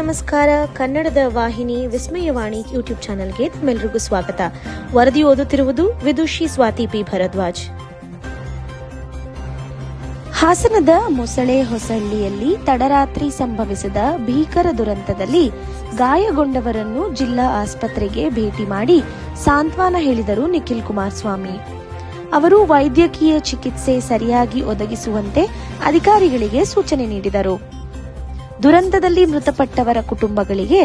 ನಮಸ್ಕಾರ. ಕನ್ನಡದ ವಾಹಿನಿ ವಿಸ್ಮಯವಾಣಿ ಯೂಟ್ಯೂಬ್ ಚಾನೆಲ್ಗೆ ತಮ್ಮೆಲ್ಲರಿಗೂ ಸ್ವಾಗತ. ವರದಿ ಓದುತ್ತಿರುವುದು ವಿದುಷಿ ಸ್ವಾತಿ ಪಿ ಭರದ್ವಾಜ್. ಹಾಸನದ ಮೊಸಳೆ ಹೊಸಳ್ಳಿಯಲ್ಲಿ ತಡರಾತ್ರಿ ಸಂಭವಿಸಿದ ಭೀಕರ ದುರಂತದಲ್ಲಿ ಗಾಯಗೊಂಡವರನ್ನು ಜಿಲ್ಲಾ ಆಸ್ಪತ್ರೆಗೆ ಭೇಟಿ ಮಾಡಿ ಸಾಂತ್ವನ ಹೇಳಿದರು ನಿಖಿಲ್ ಕುಮಾರಸ್ವಾಮಿ. ಅವರು ವೈದ್ಯಕೀಯ ಚಿಕಿತ್ಸೆ ಸರಿಯಾಗಿ ಒದಗಿಸುವಂತೆ ಅಧಿಕಾರಿಗಳಿಗೆ ಸೂಚನೆ ನೀಡಿದರು. ದುರಂತದಲ್ಲಿ ಮೃತಪಟ್ಟವರ ಕುಟುಂಬಗಳಿಗೆ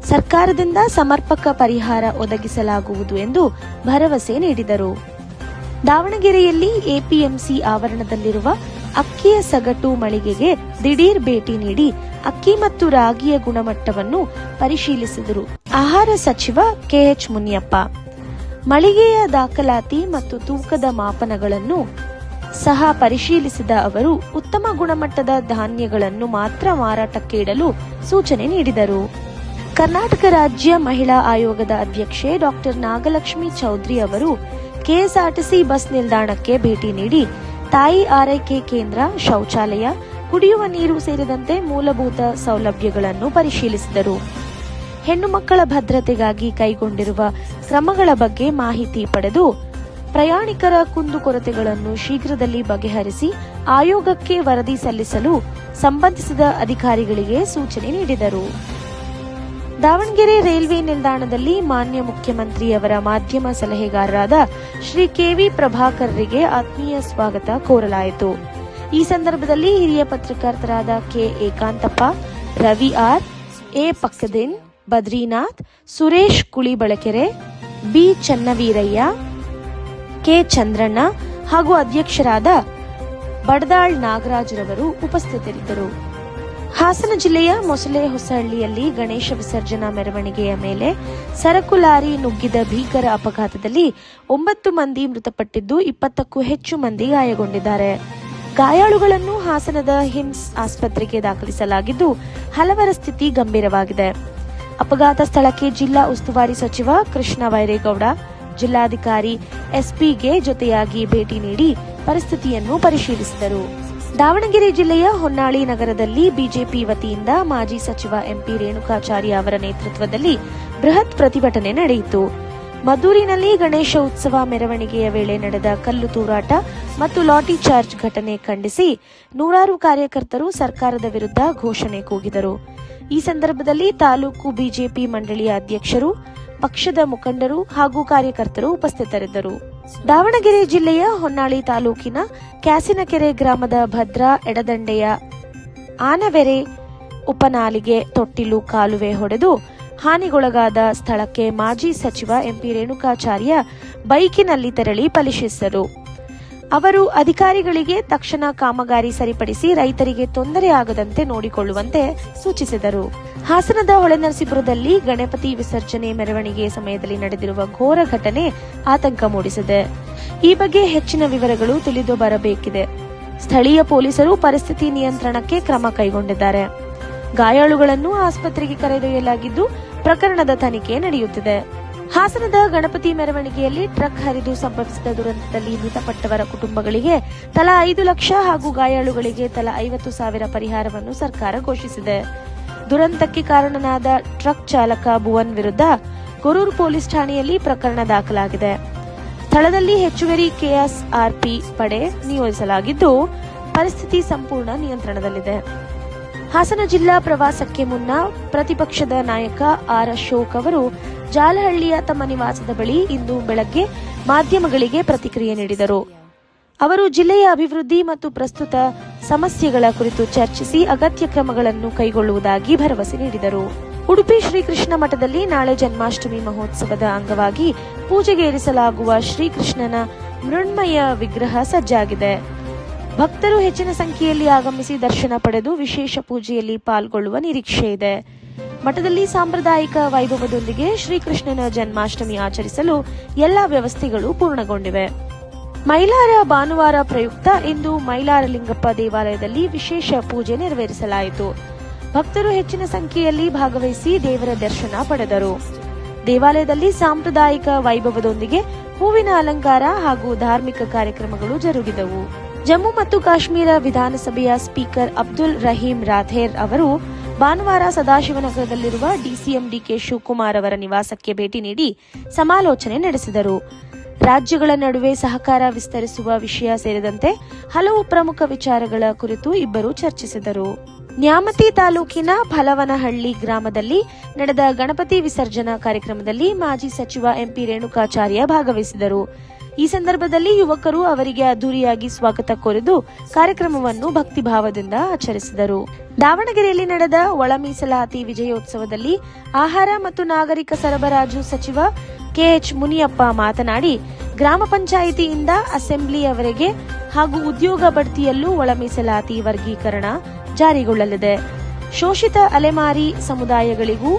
ಸರ್ಕಾರದಿಂದ ಸಮರ್ಪಕ ಪರಿಹಾರ ಒದಗಿಸಲಾಗುವುದು ಎಂದು ಭರವಸೆ ನೀಡಿದರು. ದಾವಣಗೆರೆಯಲ್ಲಿ ಎಪಿಎಂಸಿ ಆವರಣದಲ್ಲಿರುವ ಅಕ್ಕಿಯ ಸಗಟು ಮಳಿಗೆಗೆ ದಿಢೀರ್ ಭೇಟಿ ನೀಡಿ ಅಕ್ಕಿ ಮತ್ತು ರಾಗಿಯ ಗುಣಮಟ್ಟವನ್ನು ಪರಿಶೀಲಿಸಿದರು ಆಹಾರ ಸಚಿವ ಕೆಎಚ್ ಮುನಿಯಪ್ಪ. ಮಳಿಗೆಯ ದಾಖಲಾತಿ ಮತ್ತು ತೂಕದ ಮಾಪನಗಳನ್ನು ಸಹ ಪರಿಶೀಲಿಸಿದ ಅವರು ಉತ್ತಮ ಗುಣಮಟ್ಟದ ಧಾನ್ಯಗಳನ್ನು ಮಾತ್ರ ಮಾರಾಟಕ್ಕೆ ಇಡಲು ಸೂಚನೆ ನೀಡಿದರು. ಕರ್ನಾಟಕ ರಾಜ್ಯ ಮಹಿಳಾ ಆಯೋಗದ ಅಧ್ಯಕ್ಷೆ ಡಾಕ್ಟರ್ ನಾಗಲಕ್ಷ್ಮಿ ಚೌಧರಿ ಅವರು ಕೆಎಸ್ಆರ್ಟಿಸಿ ಬಸ್ ನಿಲ್ದಾಣಕ್ಕೆ ಭೇಟಿ ನೀಡಿ ತಾಯಿ ಆರೈಕೆ ಕೇಂದ್ರ, ಶೌಚಾಲಯ, ಕುಡಿಯುವ ನೀರು ಸೇರಿದಂತೆ ಮೂಲಭೂತ ಸೌಲಭ್ಯಗಳನ್ನು ಪರಿಶೀಲಿಸಿದರು. ಹೆಣ್ಣು ಮಕ್ಕಳ ಭದ್ರತೆಗಾಗಿ ಕೈಗೊಂಡಿರುವ ಕ್ರಮಗಳ ಬಗ್ಗೆ ಮಾಹಿತಿ ಪಡೆದು ಪ್ರಯಾಣಿಕರ ಕುಂದುಕೊರತೆಗಳನ್ನು ಶೀಘ್ರದಲ್ಲಿ ಬಗೆಹರಿಸಿ ಆಯೋಗಕ್ಕೆ ವರದಿ ಸಲ್ಲಿಸಲು ಸಂಬಂಧಿಸಿದ ಅಧಿಕಾರಿಗಳಿಗೆ ಸೂಚನೆ ನೀಡಿದರು. ದಾವಣಗೆರೆ ರೈಲ್ವೆ ನಿಲ್ದಾಣದಲ್ಲಿ ಮಾನ್ಯ ಮುಖ್ಯಮಂತ್ರಿಯವರ ಮಾಧ್ಯಮ ಸಲಹೆಗಾರರಾದ ಶ್ರೀ ಕೆವಿ ಪ್ರಭಾಕರ್ರಿಗೆ ಆತ್ಮೀಯ ಸ್ವಾಗತ ಕೋರಲಾಯಿತು. ಈ ಸಂದರ್ಭದಲ್ಲಿ ಹಿರಿಯ ಪತ್ರಕರ್ತರಾದ K Ekanthappa, Ravi R, A Pakkadin, Badrinath, Suresh Kulibalakere, B Channaveeraiah, K Chandranna ಹಾಗೂ ಅಧ್ಯಕ್ಷರಾದ ಬಡದಾಳ್ ನಾಗರಾಜ್ರವರು ಉಪಸ್ಥಿತರಿದ್ದರು. ಹಾಸನ ಜಿಲ್ಲೆಯ ಮೊಸಳೆ ಹೊಸಹಳ್ಳಿಯಲ್ಲಿ ಗಣೇಶ ವಿಸರ್ಜನಾ ಮೆರವಣಿಗೆಯ ಮೇಲೆ ಸರಕು ಲಾರಿ ನುಗ್ಗಿದ ಭೀಕರ ಅಪಘಾತದಲ್ಲಿ 9 ಮಂದಿ ಮೃತಪಟ್ಟಿದ್ದು 20ಕ್ಕೂ ಹೆಚ್ಚು ಮಂದಿ ಗಾಯಗೊಂಡಿದ್ದಾರೆ. ಗಾಯಾಳುಗಳನ್ನು ಹಾಸನದ ಹಿಮ್ಸ್ ಆಸ್ಪತ್ರೆಗೆ ದಾಖಲಿಸಲಾಗಿದ್ದು ಹಲವರ ಸ್ಥಿತಿ ಗಂಭೀರವಾಗಿದೆ. ಅಪಘಾತ ಸ್ಥಳಕ್ಕೆ ಜಿಲ್ಲಾ ಉಸ್ತುವಾರಿ ಸಚಿವ ಕೃಷ್ಣ ಬೈರೇಗೌಡ, ಜಿಲ್ಲಾಧಿಕಾರಿ ಎಸ್ಪಿಗೆ ಜೊತೆಯಾಗಿ ಭೇಟಿ ನೀಡಿ ಪರಿಸ್ಥಿತಿಯನ್ನು ಪರಿಶೀಲಿಸಿದರು. ದಾವಣಗೆರೆ ಜಿಲ್ಲೆಯ ಹೊನ್ನಾಳಿ ನಗರದಲ್ಲಿ ಬಿಜೆಪಿ ವತಿಯಿಂದ ಮಾಜಿ ಸಚಿವ ಎಂಪಿ ರೇಣುಕಾಚಾರ್ಯ ಅವರ ನೇತೃತ್ವದಲ್ಲಿ ಬೃಹತ್ ಪ್ರತಿಭಟನೆ ನಡೆಯಿತು. ಮದ್ದೂರಿನಲ್ಲಿ ಗಣೇಶ ಉತ್ಸವ ಮೆರವಣಿಗೆಯ ವೇಳೆ ನಡೆದ ಕಲ್ಲು ತೂರಾಟ ಮತ್ತು ಲಾಠಿ ಚಾರ್ಜ್ ಘಟನೆ ಖಂಡಿಸಿ ನೂರಾರು ಕಾರ್ಯಕರ್ತರು ಸರ್ಕಾರದ ವಿರುದ್ಧ ಘೋಷಣೆ ಕೂಗಿದರು. ಈ ಸಂದರ್ಭದಲ್ಲಿ ತಾಲೂಕು ಬಿಜೆಪಿ ಮಂಡಳಿಯ ಅಧ್ಯಕ್ಷರು, ಪಕ್ಷದ ಮುಖಂಡರು ಹಾಗೂ ಕಾರ್ಯಕರ್ತರು ಉಪಸ್ಥಿತರಿದ್ದರು. ದಾವಣಗೆರೆ ಜಿಲ್ಲೆಯ ಹೊನ್ನಾಳಿ ತಾಲೂಕಿನ ಕ್ಯಾಸಿನಕೆರೆ ಗ್ರಾಮದ ಭದ್ರಾ ಎಡದಂಡೆಯ ಆನವೆರೆ ಉಪನಾಲಿಗೆ ತೊಟ್ಟಿಲು ಕಾಲುವೆ ಹೊಡೆದು ಹಾನಿಗೊಳಗಾದ ಸ್ಥಳಕ್ಕೆ ಮಾಜಿ ಸಚಿವ ಎಂಪಿ ರೇಣುಕಾಚಾರ್ಯ ಬೈಕಿನಲ್ಲಿ ತೆರಳಿ ಪರಿಶೀಲಿಸಿದರು. ಅವರು ಅಧಿಕಾರಿಗಳಿಗೆ ತಕ್ಷಣ ಕಾಮಗಾರಿ ಸರಿಪಡಿಸಿ ರೈತರಿಗೆ ತೊಂದರೆ ಆಗದಂತೆ ನೋಡಿಕೊಳ್ಳುವಂತೆ ಸೂಚಿಸಿದರು. ಹಾಸನದ ಹೊಳೆನರಸೀಪುರದಲ್ಲಿ ಗಣಪತಿ ವಿಸರ್ಜನೆ ಮೆರವಣಿಗೆ ಸಮಯದಲ್ಲಿ ನಡೆದಿರುವ ಘೋರ ಘಟನೆ ಆತಂಕ ಮೂಡಿಸಿದೆ. ಈ ಬಗ್ಗೆ ಹೆಚ್ಚಿನ ವಿವರಗಳು ತಿಳಿದು ಬರಬೇಕಿದೆ. ಸ್ಥಳೀಯ ಪೊಲೀಸರು ಪರಿಸ್ಥಿತಿ ನಿಯಂತ್ರಣಕ್ಕೆ ಕ್ರಮ ಕೈಗೊಂಡಿದ್ದಾರೆ. ಗಾಯಾಳುಗಳನ್ನು ಆಸ್ಪತ್ರೆಗೆ ಕರೆದೊಯ್ಯಲಾಗಿದ್ದು ಪ್ರಕರಣದ ತನಿಖೆ ನಡೆಯುತ್ತಿದೆ. ಹಾಸನದ ಗಣಪತಿ ಮೆರವಣಿಗೆಯಲ್ಲಿ ಟ್ರಕ್ ಹರಿದು ಸಂಭವಿಸಿದ ದುರಂತದಲ್ಲಿ ಮೃತಪಟ್ಟವರ ಕುಟುಂಬಗಳಿಗೆ ತಲಾ 5 ಲಕ್ಷ ಹಾಗೂ ಗಾಯಾಳುಗಳಿಗೆ ತಲಾ 50,000 ಪರಿಹಾರವನ್ನು ಸರ್ಕಾರ ಘೋಷಿಸಿದೆ. ದುರಂತಕ್ಕೆ ಕಾರಣನಾದ ಟ್ರಕ್ ಚಾಲಕ ಭುವನ್ ವಿರುದ್ಧ ಗೊರೂರು ಪೊಲೀಸ್ ಠಾಣೆಯಲ್ಲಿ ಪ್ರಕರಣ ದಾಖಲಾಗಿದೆ. ಸ್ಥಳದಲ್ಲಿ ಹೆಚ್ಚುವರಿ ಕೆಎಸ್ಆರ್ಪಿ ಪಡೆ ನಿಯೋಜಿಸಲಾಗಿದ್ದು ಪರಿಸ್ಥಿತಿ ಸಂಪೂರ್ಣ ನಿಯಂತ್ರಣದಲ್ಲಿದೆ. ಹಾಸನ ಜಿಲ್ಲಾ ಪ್ರವಾಸಕ್ಕೆ ಮುನ್ನ ಪ್ರತಿಪಕ್ಷದ ನಾಯಕ ಆರ್ ಅಶೋಕ್ ಅವರು ಜಾಲಹಳ್ಳಿಯ ತಮ್ಮ ನಿವಾಸದ ಬಳಿ ಇಂದು ಬೆಳಗ್ಗೆ ಮಾಧ್ಯಮಗಳಿಗೆ ಪ್ರತಿಕ್ರಿಯೆ ನೀಡಿದರು. ಅವರು ಜಿಲ್ಲೆಯ ಅಭಿವೃದ್ಧಿ ಮತ್ತು ಪ್ರಸ್ತುತ ಸಮಸ್ಯೆಗಳ ಕುರಿತು ಚರ್ಚಿಸಿ ಅಗತ್ಯ ಕ್ರಮಗಳನ್ನು ಕೈಗೊಳ್ಳುವುದಾಗಿ ಭರವಸೆ ನೀಡಿದರು. ಉಡುಪಿ ಶ್ರೀಕೃಷ್ಣ ಮಠದಲ್ಲಿ ನಾಳೆ ಜನ್ಮಾಷ್ಟಮಿ ಮಹೋತ್ಸವದ ಅಂಗವಾಗಿ ಪೂಜೆಗೆ ಇರಿಸಲಾಗುವ ಶ್ರೀಕೃಷ್ಣನ ಮೃಣ್ಮಯ ವಿಗ್ರಹ ಸಜ್ಜಾಗಿದೆ. ಭಕ್ತರು ಹೆಚ್ಚಿನ ಸಂಖ್ಯೆಯಲ್ಲಿ ಆಗಮಿಸಿ ದರ್ಶನ ಪಡೆದು ವಿಶೇಷ ಪೂಜೆಯಲ್ಲಿ ಪಾಲ್ಗೊಳ್ಳುವ ನಿರೀಕ್ಷೆ ಇದೆ. ಮಠದಲ್ಲಿ ಸಾಂಪ್ರದಾಯಿಕ ವೈಭವದೊಂದಿಗೆ ಶ್ರೀಕೃಷ್ಣನ ಜನ್ಮಾಷ್ಟಮಿ ಆಚರಿಸಲು ಎಲ್ಲಾ ವ್ಯವಸ್ಥೆಗಳು ಪೂರ್ಣಗೊಂಡಿವೆ. ಮೈಲಾರ ಭಾನುವಾರ ಪ್ರಯುಕ್ತ ಇಂದು ಮೈಲಾರಲಿಂಗಪ್ಪ ದೇವಾಲಯದಲ್ಲಿ ವಿಶೇಷ ಪೂಜೆ ನೆರವೇರಿಸಲಾಯಿತು. ಭಕ್ತರು ಹೆಚ್ಚಿನ ಸಂಖ್ಯೆಯಲ್ಲಿ ಭಾಗವಹಿಸಿ ದೇವರ ದರ್ಶನ ಪಡೆದರು. ದೇವಾಲಯದಲ್ಲಿ ಸಾಂಪ್ರದಾಯಿಕ ವೈಭವದೊಂದಿಗೆ ಹೂವಿನ ಅಲಂಕಾರ ಹಾಗೂ ಧಾರ್ಮಿಕ ಕಾರ್ಯಕ್ರಮಗಳು ಜರುಗಿದವು. ಜಮ್ಮು ಮತ್ತು ಕಾಶ್ಮೀರ ವಿಧಾನಸಭೆಯ ಸ್ಪೀಕರ್ ಅಬ್ದುಲ್ ರಹೀಂ ರಾಥೇರ್ ಅವರು ಭಾನುವಾರ ಸದಾಶಿವನಗರದಲ್ಲಿರುವ ಡಿಸಿಎಂ ಡಿಕೆ ಶಿವಕುಮಾರ್ ಅವರ ನಿವಾಸಕ್ಕೆ ಭೇಟಿ ನೀಡಿ ಸಮಾಲೋಚನೆ ನಡೆಸಿದರು. ರಾಜ್ಯಗಳ ನಡುವೆ ಸಹಕಾರ ವಿಸ್ತರಿಸುವ ವಿಷಯ ಸೇರಿದಂತೆ ಹಲವು ಪ್ರಮುಖ ವಿಚಾರಗಳ ಕುರಿತು ಇಬ್ಬರು ಚರ್ಚಿಸಿದರು. ನ್ಯಾಮತಿ ತಾಲೂಕಿನ ಫಲವನಹಳ್ಳಿ ಗ್ರಾಮದಲ್ಲಿ ನಡೆದ ಗಣಪತಿ ವಿಸರ್ಜನಾ ಕಾರ್ಯಕ್ರಮದಲ್ಲಿ ಮಾಜಿ ಸಚಿವ ಎಂಪಿ ರೇಣುಕಾಚಾರ್ಯ ಭಾಗವಹಿಸಿದರು. ಈ ಸಂದರ್ಭದಲ್ಲಿ ಯುವಕರು ಅವರಿಗೆ ಅದ್ದೂರಿಯಾಗಿ ಸ್ವಾಗತ ಕೋರಿದು ಕಾರ್ಯಕ್ರಮವನ್ನು ಭಕ್ತಿಭಾವದಿಂದ ಆಚರಿಸಿದರು. ದಾವಣಗೆರೆಯಲ್ಲಿ ನಡೆದ ಒಳ ಮೀಸಲಾತಿ ವಿಜಯೋತ್ಸವದಲ್ಲಿ ಆಹಾರ ಮತ್ತು ನಾಗರಿಕ ಸರಬರಾಜು ಸಚಿವ ಕೆಎಚ್ ಮುನಿಯಪ್ಪ ಮಾತನಾಡಿ, ಗ್ರಾಮ ಪಂಚಾಯಿತಿಯಿಂದ ಅಸೆಂಬ್ಲಿಯವರೆಗೆ ಹಾಗೂ ಉದ್ಯೋಗ ಬಡ್ತಿಯಲ್ಲೂ ಒಳ ಮೀಸಲಾತಿ ವರ್ಗೀಕರಣ ಜಾರಿಗೊಳ್ಳಲಿದೆ. ಶೋಷಿತ ಅಲೆಮಾರಿ ಸಮುದಾಯಗಳಿಗೂ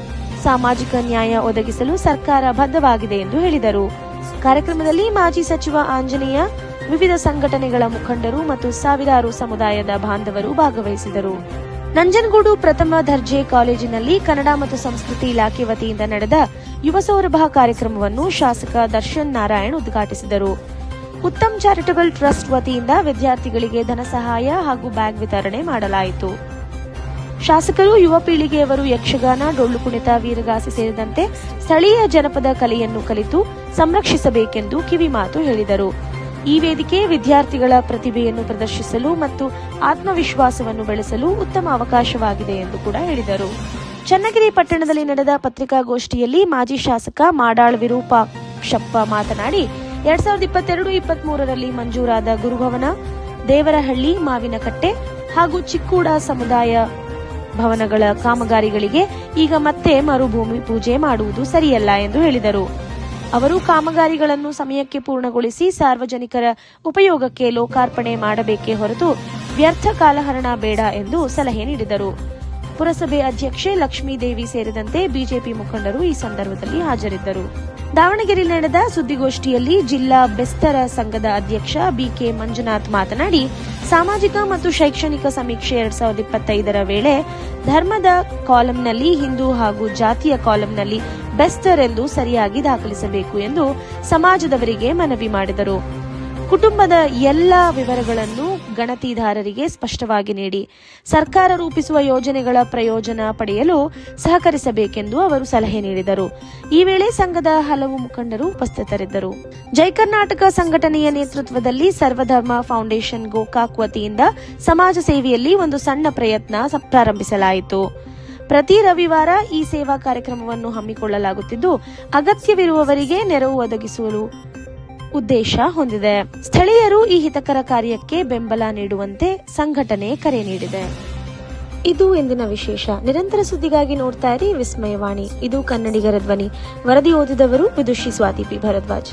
ಸಾಮಾಜಿಕ ನ್ಯಾಯ ಒದಗಿಸಲು ಸರ್ಕಾರ ಬದ್ಧವಾಗಿದೆ ಎಂದು ಹೇಳಿದರು. ಕಾರ್ಯಕ್ರಮದಲ್ಲಿ ಮಾಜಿ ಸಚಿವ ಆಂಜನೇಯ, ವಿವಿಧ ಸಂಘಟನೆಗಳ ಮುಖಂಡರು ಮತ್ತು ಸಾವಿರಾರು ಸಮುದಾಯದ ಬಾಂಧವರು ಭಾಗವಹಿಸಿದರು. ನಂಜನಗೂಡು ಪ್ರಥಮ ದರ್ಜೆ ಕಾಲೇಜಿನಲ್ಲಿ ಕನ್ನಡ ಮತ್ತು ಸಂಸ್ಕೃತಿ ಇಲಾಖೆ ವತಿಯಿಂದ ನಡೆದ ಯುವ ಸೌರಭ ಕಾರ್ಯಕ್ರಮವನ್ನು ಶಾಸಕ ದರ್ಶನ್ ನಾರಾಯಣ್ ಉದ್ಘಾಟಿಸಿದರು. ಉತ್ತಮ್ ಚಾರಿಟಬಲ್ ಟ್ರಸ್ಟ್ ವತಿಯಿಂದ ವಿದ್ಯಾರ್ಥಿಗಳಿಗೆ ಧನ ಸಹಾಯ ಹಾಗೂ ಬ್ಯಾಗ್ ವಿತರಣೆ ಮಾಡಲಾಯಿತು. ಶಾಸಕರು ಯುವ ಪೀಳಿಗೆಯವರು ಯಕ್ಷಗಾನ, ಡೊಳ್ಳು ಕುಣಿತ, ವೀರಗಾಸೆ ಸೇರಿದಂತೆ ಸ್ಥಳೀಯ ಜನಪದ ಕಲೆಯನ್ನು ಕಲಿತು ಸಂರಕ್ಷಿಸಬೇಕೆಂದು ಕಿವಿಮಾತು ಹೇಳಿದರು. ಈ ವೇದಿಕೆ ವಿದ್ಯಾರ್ಥಿಗಳ ಪ್ರತಿಭೆಯನ್ನು ಪ್ರದರ್ಶಿಸಲು ಮತ್ತು ಆತ್ಮವಿಶ್ವಾಸವನ್ನು ಬೆಳೆಸಲು ಉತ್ತಮ ಅವಕಾಶವಾಗಿದೆ ಎಂದು ಕೂಡ ಹೇಳಿದರು. ಚನ್ನಗಿರಿ ಪಟ್ಟಣದಲ್ಲಿ ನಡೆದ ಪತ್ರಿಕಾಗೋಷ್ಠಿಯಲ್ಲಿ ಮಾಜಿ ಶಾಸಕ ಮಾಡಾಳ್ ವಿರೂಪಾಕ್ಷಪ್ಪ ಮಾತನಾಡಿ, 2022-23ರಲ್ಲಿ ಮಂಜೂರಾದ ಗುರುಭವನ, ದೇವರಹಳ್ಳಿ, ಮಾವಿನಕಟ್ಟೆ ಹಾಗೂ ಚಿಕ್ಕೂಡ ಸಮುದಾಯ ಭವನಗಳ ಕಾಮಗಾರಿಗಳಿಗೆ ಈಗ ಮತ್ತೆ ಮರುಭೂಮಿ ಪೂಜೆ ಮಾಡುವುದು ಸರಿಯಲ್ಲ ಎಂದು ಹೇಳಿದರು. ಅವರು ಕಾಮಗಾರಿಗಳನ್ನು ಸಮಯಕ್ಕೆ ಪೂರ್ಣಗೊಳಿಸಿ ಸಾರ್ವಜನಿಕರ ಉಪಯೋಗಕ್ಕೆ ಲೋಕಾರ್ಪಣೆ ಮಾಡಬೇಕೇ ಹೊರತು ವ್ಯರ್ಥ ಕಾಲಹರಣ ಬೇಡ ಎಂದು ಸಲಹೆ ನೀಡಿದರು. ಪುರಸಭೆ ಅಧ್ಯಕ್ಷೆ ಲಕ್ಷ್ಮೀದೇವಿ ಸೇರಿದಂತೆ ಬಿಜೆಪಿ ಮುಖಂಡರು ಈ ಸಂದರ್ಭದಲ್ಲಿ ಹಾಜರಿದ್ದರು. ದಾವಣಗೆರೆಯಲ್ಲಿ ನಡೆದ ಸುದ್ದಿಗೋಷ್ಠಿಯಲ್ಲಿ ಜಿಲ್ಲಾ ಬೆಸ್ತರ ಸಂಘದ ಅಧ್ಯಕ್ಷ ಬಿಕೆ ಮಂಜುನಾಥ್ ಮಾತನಾಡಿ, ಸಾಮಾಜಿಕ ಮತ್ತು ಶೈಕ್ಷಣಿಕ ಸಮೀಕ್ಷೆ 2025ರ ವೇಳೆ ಧರ್ಮದ ಕಾಲಂನಲ್ಲಿ ಹಿಂದೂ ಹಾಗೂ ಜಾತಿಯ ಕಾಲಂನಲ್ಲಿ ಬೆಸ್ತರ್ ಎಂದು ಸರಿಯಾಗಿ ದಾಖಲಿಸಬೇಕು ಎಂದು ಸಮಾಜದವರಿಗೆ ಮನವಿ ಮಾಡಿದರು. ಕುಟುಂಬದ ಎಲ್ಲ ವಿವರಗಳನ್ನು ಗಣತಿದಾರರಿಗೆ ಸ್ಪಷ್ಟವಾಗಿ ನೀಡಿ ಸರ್ಕಾರ ರೂಪಿಸುವ ಯೋಜನೆಗಳ ಪ್ರಯೋಜನ ಪಡೆಯಲು ಸಹಕರಿಸಬೇಕೆಂದು ಅವರು ಸಲಹೆ ನೀಡಿದರು. ಈ ವೇಳೆ ಸಂಘದ ಹಲವು ಮುಖಂಡರು ಉಪಸ್ಥಿತರಿದ್ದರು. ಜೈ ಕರ್ನಾಟಕ ಸಂಘಟನೆಯ ನೇತೃತ್ವದಲ್ಲಿ ಸರ್ವಧರ್ಮ ಫೌಂಡೇಶನ್ ಗೋಕಾಕ್ ವತಿಯಿಂದ ಸಮಾಜ ಸೇವೆಯಲ್ಲಿ ಒಂದು ಸಣ್ಣ ಪ್ರಯತ್ನ ಪ್ರಾರಂಭಿಸಲಾಯಿತು. ಪ್ರತಿ ರವಿವಾರ ಈ ಸೇವಾ ಕಾರ್ಯಕ್ರಮವನ್ನು ಹಮ್ಮಿಕೊಳ್ಳಲಾಗುತ್ತಿದ್ದು, ಅಗತ್ಯವಿರುವವರಿಗೆ ನೆರವು ಒದಗಿಸುವ ಉದ್ದೇಶ ಹೊಂದಿದೆ. ಸ್ಥಳೀಯರು ಈ ಹಿತಕರ ಕಾರ್ಯಕ್ಕೆ ಬೆಂಬಲ ನೀಡುವಂತೆ ಸಂಘಟನೆ ಕರೆ ನೀಡಿದೆ. ಇದು ಇಂದಿನ ವಿಶೇಷ. ನಿರಂತರ ಸುದ್ದಿಗಾಗಿ ನೋಡ್ತಾ ಇರಿ ವಿಸ್ಮಯವಾಣಿ. ಇದು ಕನ್ನಡಿಗರ ಧ್ವನಿ. ವರದಿ ಓದಿದವರು ವಿದುಷಿ ಸ್ವಾತಿ ಪಿ ಭರದ್ವಾಜ್.